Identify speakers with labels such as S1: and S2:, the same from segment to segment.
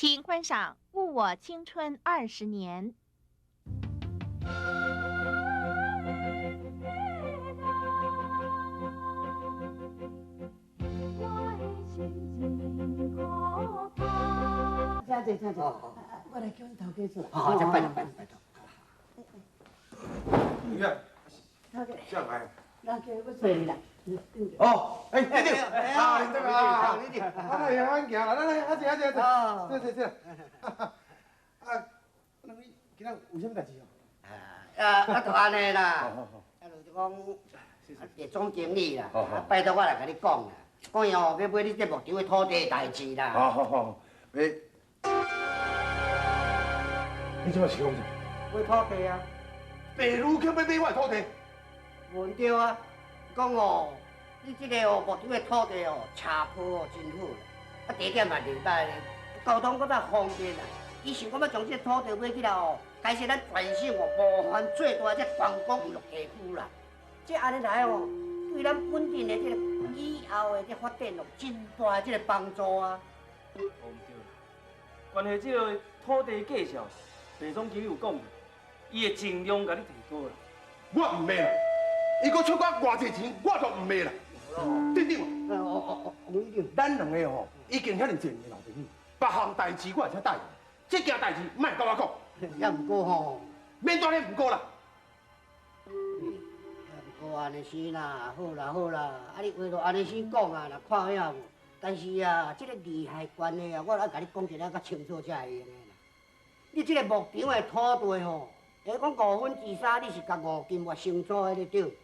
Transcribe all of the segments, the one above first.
S1: 请观赏《误我青春20年》。
S2: 这，我来叫你头家出来。
S3: 好，这拜托。
S4: 你看，
S2: 头家，
S4: 这样来。
S2: 人家要找你啦。
S4: 哦，哎，你对，啊，对啊，
S3: 你对，
S4: 哎呀，俺行啦，来，阿姐，这，啊，那个今仔有啥物代志哦？
S3: 就安尼啦，就是讲，叶总经理啦，拜托我来甲你讲啦，讲伊哦要买你这牧场的土地的代志啦。
S4: 好，你怎么是讲啥？
S3: 买土地啊？
S4: 白如去要买我的土地？
S3: 问对啊，讲哦，你这个哦牧场的土地哦，车坡哦真好啦，地点嘛明白咧，交通搁较方便啦。伊想讲要将这土地买起来哦，开始咱全省哦无限最大这观光娱乐地区啦。这安尼来哦，对咱本地的这个以后的这发展哦，真大的这个帮助啊。
S5: 哦，唔对啦，关系这个土地介绍，白总经理有讲，伊会尽量甲你提高啦。
S4: 我唔买啦，伊搁出我偌济钱，我都唔买啦。顶，
S3: 王一定，
S4: 咱两个吼已经遐尼侪年老朋友，别项代志我会使答应，这件代志莫甲我讲。
S3: 也唔过吼，
S4: 免当然唔过啦。
S3: 也唔过安尼先啦，好啦，啊你话着安尼先讲啊，若看遐无。但是啊，这个利害关系啊，我来甲你讲一下较清楚才会用的啦。你这个牧场的土地吼，会讲3%，你是甲5金外承租的对。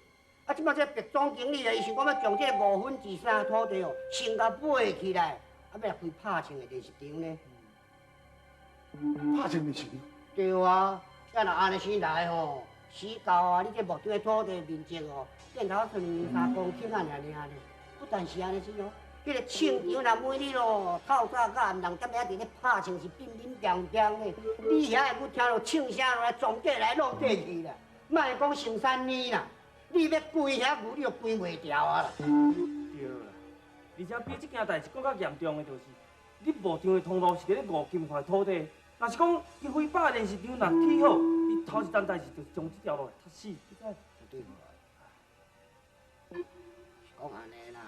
S3: 啊，即摆这白总经理啊，伊想讲要将这个3%土地哦，先甲买起来，啊，要来开拍枪的电视场呢。
S4: 拍成电视场？
S3: 对啊，要若安尼先来吼，死到啊，你这牧场的土地面积哦，见头剩2-3公顷啊，尔呢。不但是安尼先哦。迄个庆场若每日咯，透早到暗人点伫咧拍枪是乒乒乓乓的，你遐会听到庆声落来，撞过来弄过去啦。莫讲成3年啦，你要归遐牛，你就归袂掉啊啦。
S5: 对啦，而且比这件代志更较严重的就是，你牧场的通路是伫咧5金块土地，若是讲伊非法电视场若起好，伊头一单代志就是将这条路踢死，你知？
S3: 对无？讲安尼啦。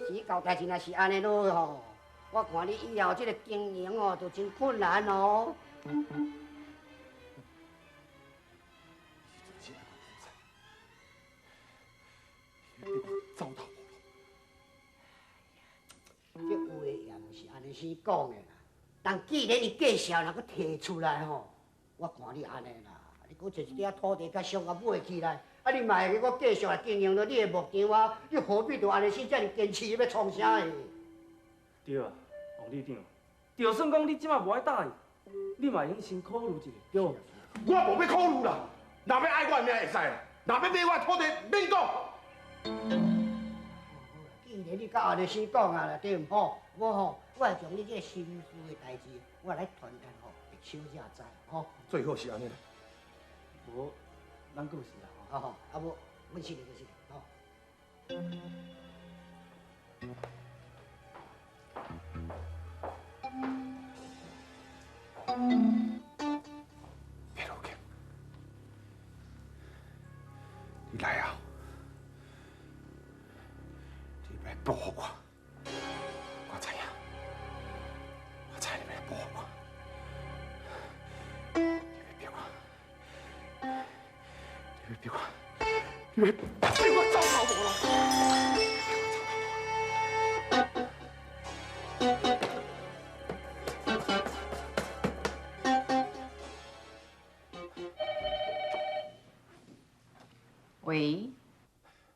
S3: 死到代志若是安尼落吼，我看你以后这个经营哦，就真困难哦。
S4: 糟蹋
S3: 这话也毋是安尼先讲的啦。但既然伊介绍若搁提出来吼，我看你安尼啦，你搁找一点土地甲商甲买起来。啊！你嘛会给我继续来经营着你的牧场啊？你何必着安尼先遮尔坚持要创啥的？
S5: 对啊，王理长，就算讲你即摆无爱答应，你嘛应先考虑一下。
S3: 对，
S4: 我无要考虑啦，若要爱我的命会使啦，若要买我的土地免讲。
S3: 既然你甲安尼先讲啊啦，对毋好？我会将你这个心思的代志，我来传达吼白小姐知吼。
S4: 最好是安尼啦。
S5: 无，咱搁有事啦。
S3: 啊无，阮是吼。
S4: 别落去，你来啊！你要保护我，我知影，你要保护我，你要逼我糟蹋我了。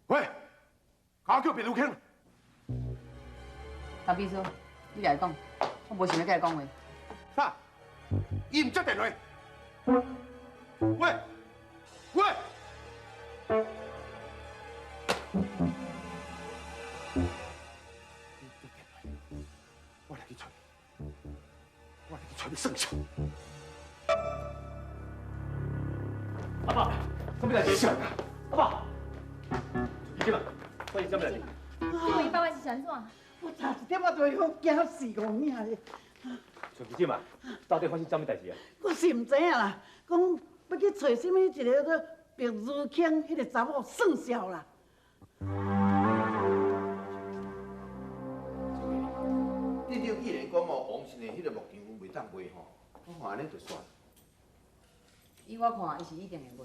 S4: 喂，我叫别路坑。
S6: 大秘书，你来讲，我无想要甲你讲话。
S4: 啥？伊唔接电话。喂。我来去找你算账。
S5: 阿爸，什么代志？阿爸，你进来，我是什么代志？
S7: 你问伊爸爸是安怎？
S2: 我差一点我就会好惊4、5命咧。
S7: 徐记姐嘛，到底发生什么代志啊？
S2: 我是唔知影啦，讲要去找什么一个叫白如卿迄个查某算数啦。
S8: 你就既然讲哦，王信的迄个木匠袂当卖吼，我看安尼就算。
S6: 以我看，伊是一定会卖。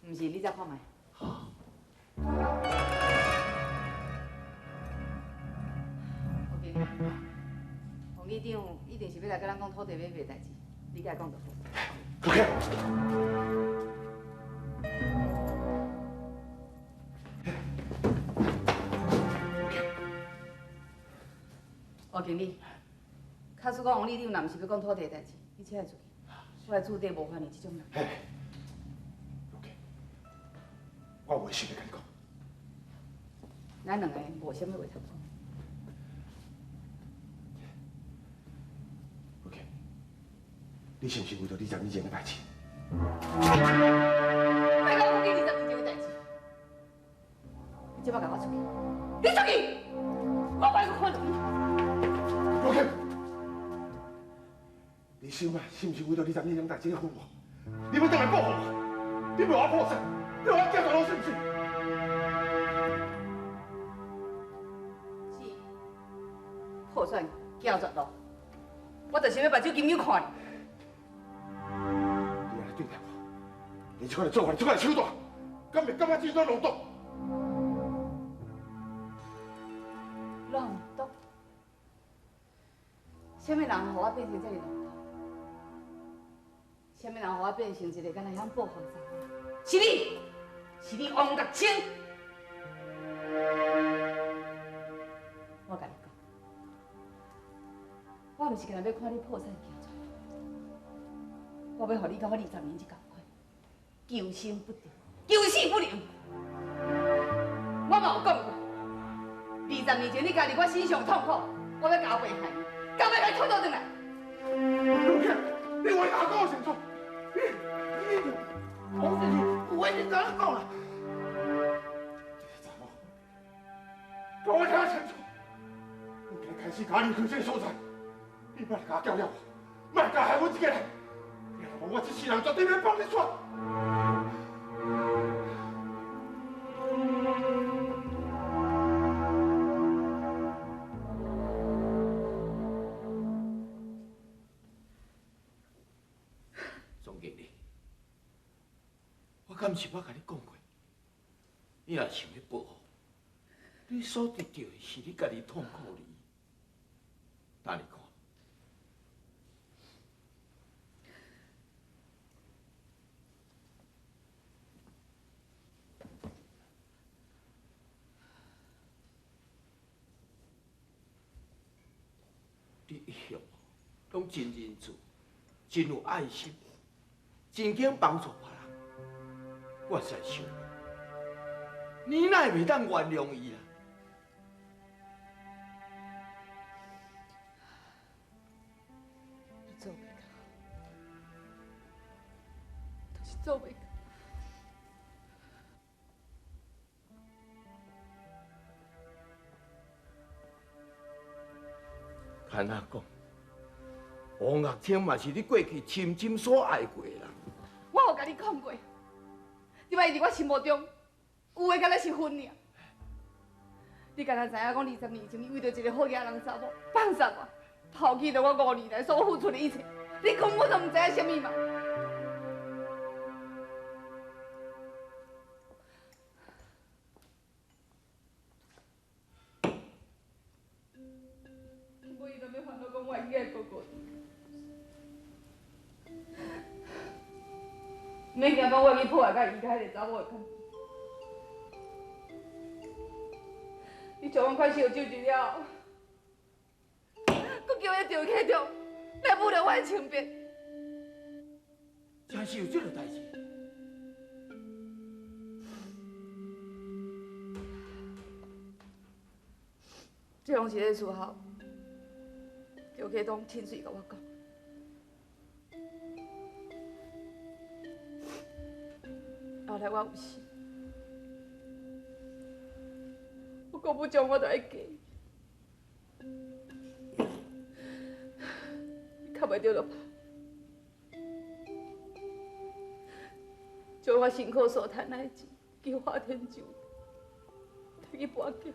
S6: 毋是，你再看卖。OK，王议长一定是要来甲咱讲土地买卖代志，你甲伊讲就好。
S8: OK。
S6: 王经理，假使讲王议长若毋是要讲土地代志，你请伊出去。我来厝底无欢迎即种人。
S8: 嘿 ，OK， 我有想要甲你讲。
S6: 咱两个无啥物话通讲。
S8: OK， 你是毋是为着22前的代志？
S6: 别讲我记22前的代志，你即摆甲我出去，你出去，我袂去看到你。
S8: OK， 你想啊，是毋是为着22前代志的父母？你要倒来报复我？你要我破产？你要我嫁到老是毋是？
S6: 是，破产惊绝路，我就是要目睭金牛看你。
S8: 你安尼对待我，你这款的做法，这款的手段，敢袂感觉这种漏洞？
S6: 漏洞？什么人让我变成这个漏洞？什么人让我变成一个敢若通报复的查某？是你，是你王国清。我甲你讲，我毋是干那要看你破产行出来，我要互你甲我20年这同款，求生不得，求死不能。我嘛有讲过，20年前你家己我身上痛苦，我要加倍害你，加倍来拖倒转来。
S8: 你为哪个清楚？王经理，有话你怎样讲啊？这查某，给我听清楚，我今开始甲你去这个所在，你莫来甲我搅了我，莫甲害我一个人，要不我一世人绝对免放你出。总经理，我敢是我甲你讲过，你若想要报复，你所得到的是你家己痛苦而已。哪里看？你一向拢真认真，真有爱心，真肯帮助别人。我实在想，你哪会袂当原谅伊啊？
S6: 做袂到，就是做袂到。
S8: 看哪讲，王岳清嘛是你过去深深所爱过的人。
S6: 我有甲你讲过，你摆伊伫我心目中有诶，敢若是分尔。你敢若知影讲20年前，你为着一个好野人查某放杀我，抛弃了我5年来所付出的一切，你根本就唔知影什么嘛。我伊都要烦恼讲我应该哥哥。免惊讲我去破坏甲伊甲迄个查某的关系。你将阮快烧酒醉了，佮叫迄赵启忠来侮辱我的情别。
S8: 真是有这个代志？
S6: 这拢是咧事后，赵启忠亲嘴甲我讲。后来我有事，国不将我都会嫁。较袂着就跑，将我辛苦所赚来的钱，叫花天酒地，摕去搬嫁。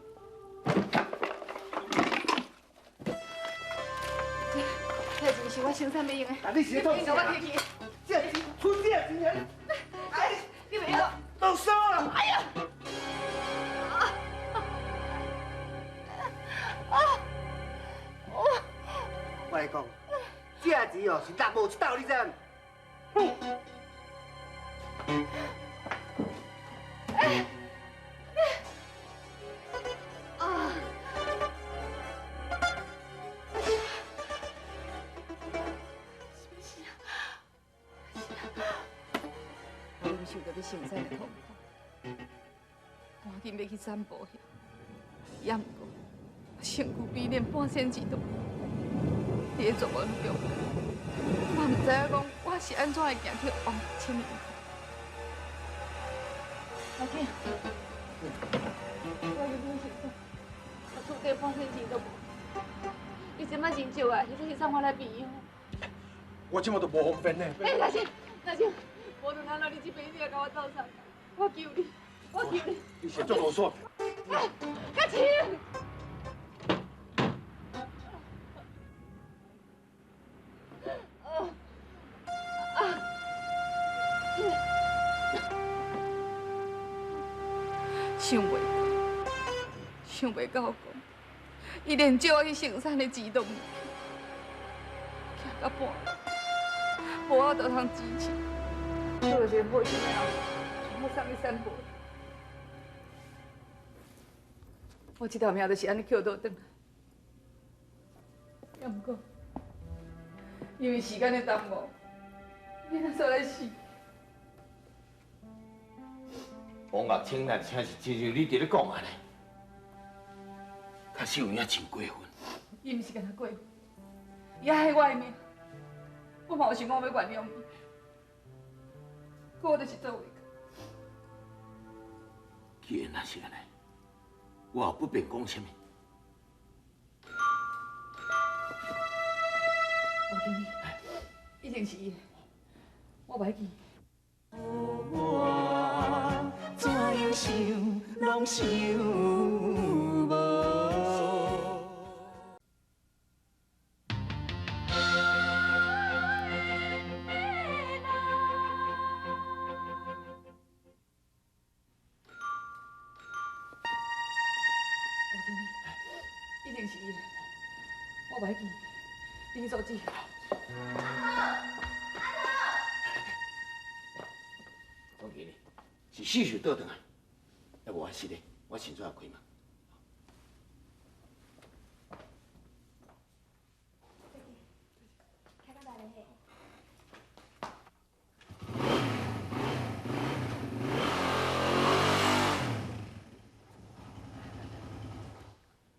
S6: 这钱是我生产要用的，
S4: 啊，你是咧创
S6: 你甲我摕去。
S4: 这钱出这钱啊！哎，
S6: 你袂晓？
S4: 动手啊！
S6: 哎呀！
S3: 我来讲，这钱哦是拿无一道，你知影？
S6: 我忍受着要生产的痛苦，赶紧要去散保险，也毋过身躯比连半仙钱都无，伫咧绝望中，我毋知影讲我是安怎会行去王千里。老弟，我有点心酸，我厝底半仙钱都无，你即摆真少啊，你去送我来病院。
S8: 我即马都无方便呢。
S6: 哎，大姐，无论安怎，你这边一定要甲我斗上，我求你，我求你。
S8: 你先做啰嗦。
S6: 嘉晴。想袂到讲，伊连借我去生产的钱都唔去，徛到半，无我就通支持，做一个好心的后，全部送去散步。我这条命就是安尼捡倒转来，也毋过，因为时间的耽误，囡仔煞来死。
S7: 王岳清，咱请是真像你伫咧讲安尼，确实有影真过分。
S6: 伊毋是干那过分，伊害我的命，我嘛有想讲要原谅伊，可我就是做袂到。
S7: 既然若是安尼，我也不便讲什么。
S6: 我记你，一定是伊，我袂记。
S9: 我怎样想，拢想无。
S6: 我记你，一定是伊，我袂记，你去做记。
S7: 总经理，是死就倒转来，要无我是咧，我先做下开门。
S10: 开到大嘞嘿。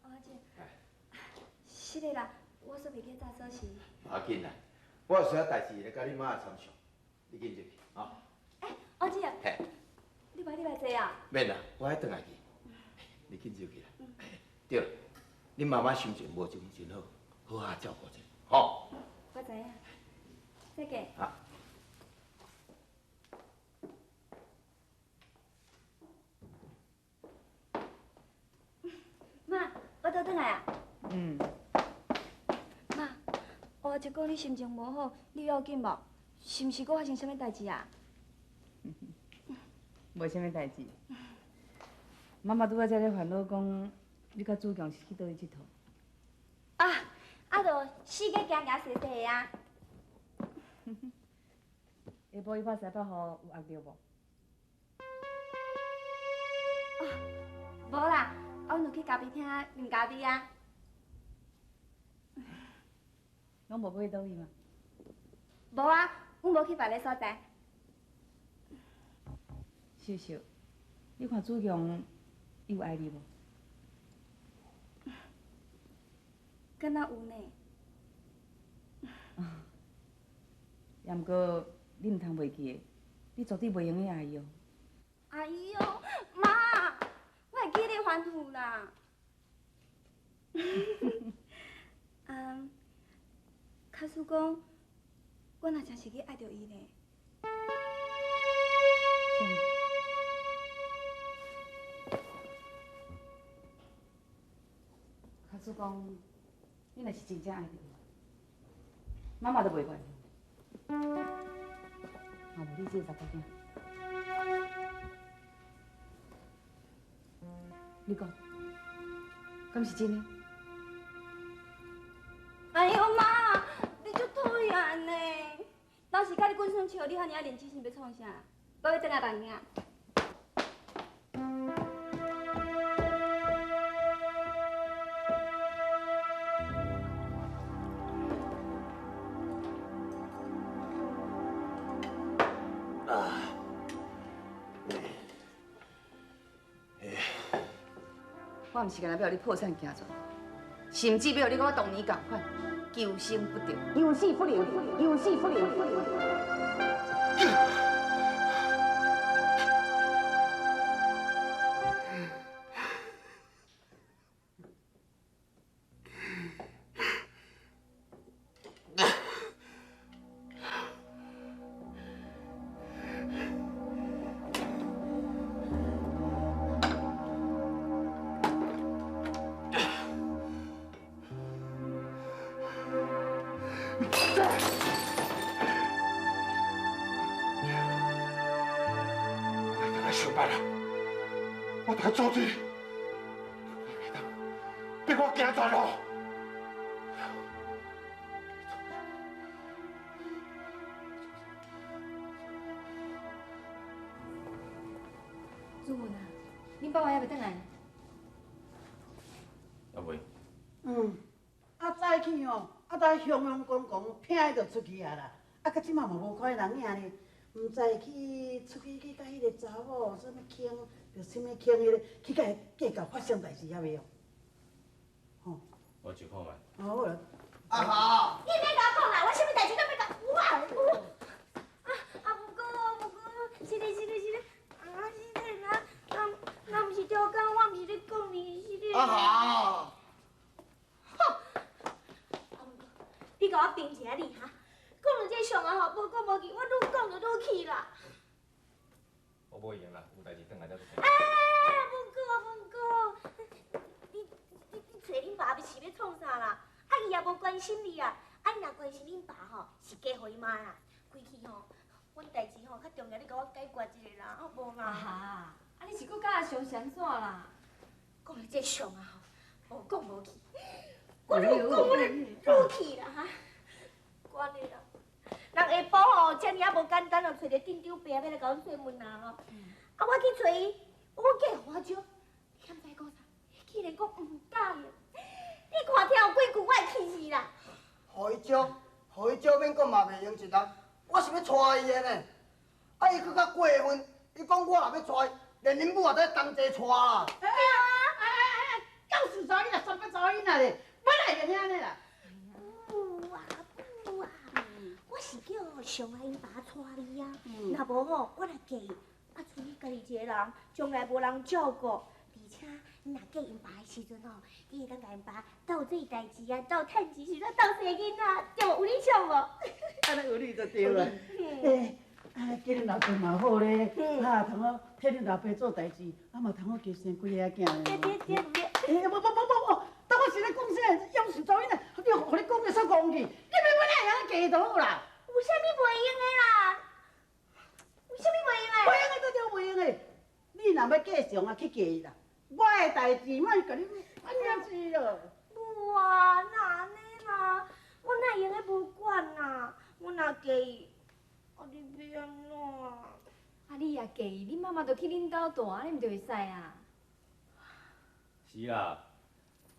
S10: 阿姐，是的啦，我煞袂记早做时。
S7: 无要紧啦，我有需要代志来甲你妈参详，你紧入去啊。
S10: 阿姐，
S7: 嘿，
S10: 你来坐啊？
S7: 免啦，我爱转来去。你紧入去啦。对了，恁妈妈心情无真好，好好照顾者，吼。
S10: 我知影。再见。
S7: 啊。
S10: 妈，我倒转来啊。
S6: 嗯。
S10: 妈，我一讲你心情无好，你要紧无？是毋是搁发生啥物代志啊？
S6: 无啥物代志。妈妈拄仔才咧烦恼讲，你甲主强是去倒去佚佗。
S10: 就四界行行踅踅的啊。
S6: 下晡伊拍西北雨有压着无？
S10: 无啦，阮就去咖啡厅啉咖啡啊。
S6: 拢无买倒去嘛？
S10: 无啊，阮无去别个所在。
S6: 秀秀，你看主强伊有爱你无？
S10: 敢若有呢。
S6: 也毋过你毋通袂记的，你绝对袂用去爱伊哦。
S10: 哎呦，妈，我会记你反复啦。假使讲，我若真是去爱着伊呢？
S6: 假使讲，你若是真正爱着伊，妈妈都袂怪你。嘛无你这查甫囝，你讲，敢是真的？
S10: 哎呦妈，你足讨厌呢！当时甲你滚床笑，你遐尔认真是要创啥？我要怎啊办囝？
S6: 我毋是干那要你破产行错，甚至要你跟我当年同款，求生不得，求死不了，求死不了。
S8: 想办法，我得阻止，别我行错路。
S10: 主文啊，恁爸爸还袂转来？
S7: 还袂。
S2: 早起吼，才雄雄公公拼伊就出去啊啦，到即马嘛无看人影呢。 毋知出去甲迄个查某什物倾，着什物倾迄个，去甲伊计较发生代志还袂哦？吼，
S7: 我去看卖。
S2: 好啦。
S3: 阿豪，
S10: 你免甲我讲啦，我啥物代志都免甲我。不过，是的，咱毋是钓竿，我毋是咧讲你，是咧。
S3: 阿豪，
S10: 你甲我评一下你哈。 讲到这上啊吼，无讲无去，我愈讲就愈气啦。
S7: 我无闲啦，有代志转来才做。
S10: 不过，你找恁爸要是要创啥啦？伊也无关心你啊，你若关心恁爸吼，是嫁互伊妈啦。规气吼，阮代志吼较重要，你甲我解决一下啦，好无啦？
S6: 你是搁甲上啥怎啦？
S10: 讲到这上啊吼，无讲无去，我愈讲我就愈气啦哈。管你啦。 人下晡吼，遮尔啊无简单，就找着镇长伯要来甲阮做门啊吼。我去找伊，我计花招，你敢知讲啥？竟然讲毋答应。你看听有几句，我会气死啦！
S3: 互伊招免讲嘛袂用一人，我是要娶伊的呢。伊搁较过分，伊讲我若要娶，连恁母也得同齐娶啦。
S2: 到时阵你若三不找伊那咧，本来就安尼啦。
S10: 我是叫上爱因爸娶你啊，若无吼，我若嫁伊，厝里家己一个人，将来无人照顾，而且你若嫁因爸的时阵吼，你会当甲因爸斗做代志啊，斗趁钱，是咱斗生囡仔，对无？有你想无？
S2: 安尼有你就对啦。今日老爸嘛好咧，通好替恁老爸做代志，嘛通好加生几个囝呢。对。不，当我是咧讲啥？要是找伊呢，你互你讲的煞讲去，你要本来样嫁倒啦。
S10: 有啥物袂用的啦？有啥物袂用的？
S2: 袂用的都叫袂用的。你若要继续啊，去嫁伊啦。我的代志莫甲你安尼子咯。
S10: 哇，那安尼啦，我哪会用个无管啦？我若嫁伊，你要安怎？
S6: 你也嫁伊，恁妈妈就去恁兜住，安尼毋就会使啊？
S7: 是啦，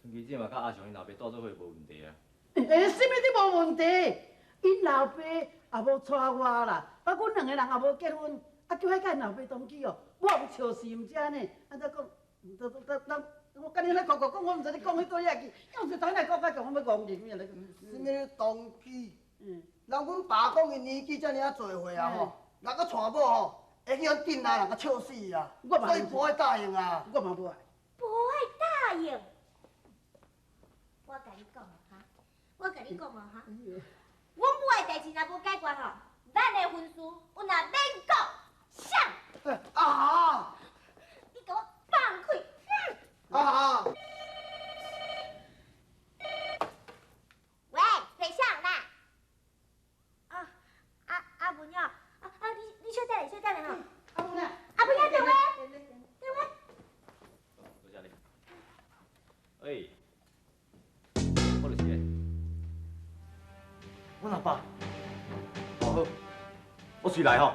S7: 春期姐嘛甲阿雄因老爸住做伙无问题啊。
S2: 什么都无问题。 因老爸也无娶我啦，阮两个人也无结婚，叫迄个因老爸同去哦，我有笑死毋知呢。安怎讲？我甲你咧讲，我毋知你讲迄对遐去，要是等来讲甲讲，我要讲人咩咧？
S3: 什么同期？人阮爸讲伊年纪遮尔啊大岁啊吼，若搁娶某吼，会去阮镇内人甲笑死啊！所以不会答应啊。
S2: 我嘛不爱。
S10: 不会答应。甲你讲哦哈，我甲你讲哦哈，阮母的代志若无解决吼，咱的婚事我若免讲，上。
S3: 啊！
S10: 你给我放开！
S3: 啊！
S10: 喂，谁上啦？阿文哟，你稍等下哈。
S2: 阿文啊，
S10: 阿文呀，电话，电话。
S7: 多谢你。喂，我就是个。
S5: 我阿爸，
S7: 好，我随来吼。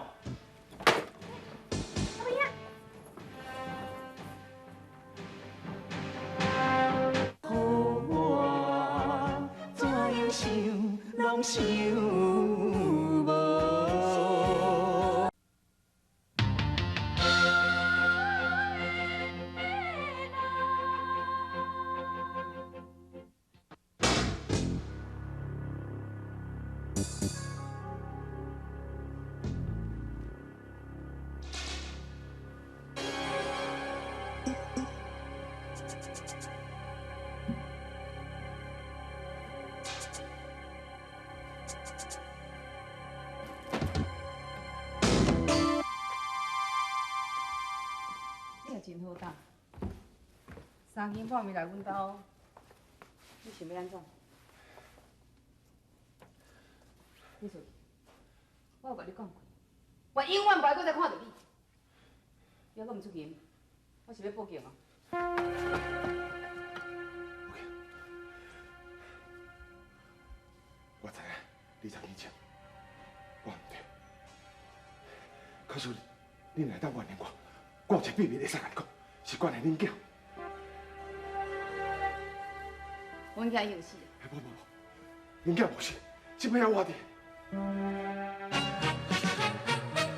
S10: 阿文呀。
S9: 我怎样想，拢想无。
S6: 你也真好打，3更半暝来阮兜，你想要安怎？你出去，我有甲你讲过，我永远袂搁再看到你。还搁毋出去，我是要报警啊！
S8: 我知影20年前我唔对，可是你若当原谅我有一个秘密会使甲你讲，是关于恁囝。
S6: 阮囝用死。
S8: 无，恁囝无事，是要我的。